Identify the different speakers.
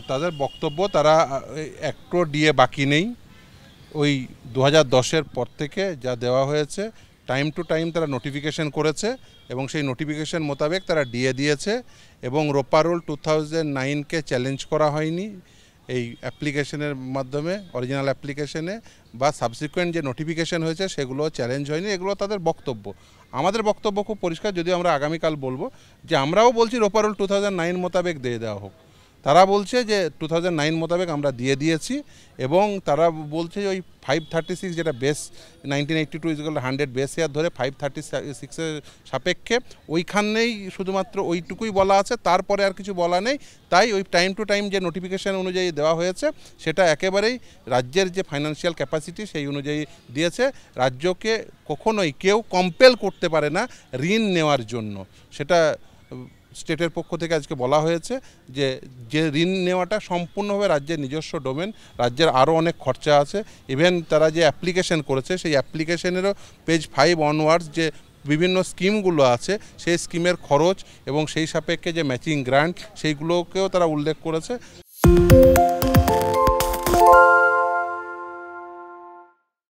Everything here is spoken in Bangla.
Speaker 1: তাদের বক্তব্য তারা একটু ডিএ বাকি নেই। ওই 2010-এর পর থেকে যা দেওয়া হয়েছে টাইম টু টাইম তারা নোটিফিকেশন করেছে এবং সেই নোটিফিকেশন মোতাবেক তারা ডিএ দিয়েছে এবং রোপা রুল 2009-কে চ্যালেঞ্জ করা হয়নি এই অ্যাপ্লিকেশনের মাধ্যমে, অরিজিনাল অ্যাপ্লিকেশনে বা সাবসিকুয়েন্ট যে নোটিফিকেশন হয়েছে সেগুলো চ্যালেঞ্জ হয়নি। এগুলো তাদের বক্তব্য। আমাদের বক্তব্য খুব পরিষ্কার, যদিও আমরা আগামীকাল বলবো যে আমরাও বলছি রোপা রুল 2009 মোতাবেক দিয়ে দেওয়া হোক। তারা বলছে যে 2009 মোতাবেক আমরা দিয়ে দিয়েছি এবং তারা বলছে যে ওই 536 যেটা বেস 1982 100 বেস ইয়ার ধরে 536-এর সাপেক্ষে ওইখানেই শুধুমাত্র ওইটুকুই বলা আছে, তারপরে আর কিছু বলা নেই। তাই ওই টাইম টু টাইম যে নোটিফিকেশান অনুযায়ী দেওয়া হয়েছে সেটা একেবারেই রাজ্যের যে ফাইন্যান্সিয়াল ক্যাপাসিটি সেই অনুযায়ী দিয়েছে। রাজ্যকে কখনোই কেউ কম্পেল করতে পারে না ঋণ নেওয়ার জন্য। সেটা স্টেটের পক্ষ থেকে আজকে বলা হয়েছে যে যে ঋণ নেওয়াটা সম্পূর্ণভাবে রাজ্যের নিজস্ব ডোমেন, রাজ্যের আরও অনেক খরচা আছে। ইভেন তারা যে অ্যাপ্লিকেশন করেছে সেই অ্যাপ্লিকেশনেরও পেজ 5 অনওয়ার্ডস যে বিভিন্ন স্কিমগুলো আছে সেই স্কিমের খরচ এবং সেই সাপেক্ষে যে ম্যাচিং গ্রান্ট সেইগুলোকেও তারা উল্লেখ করেছে।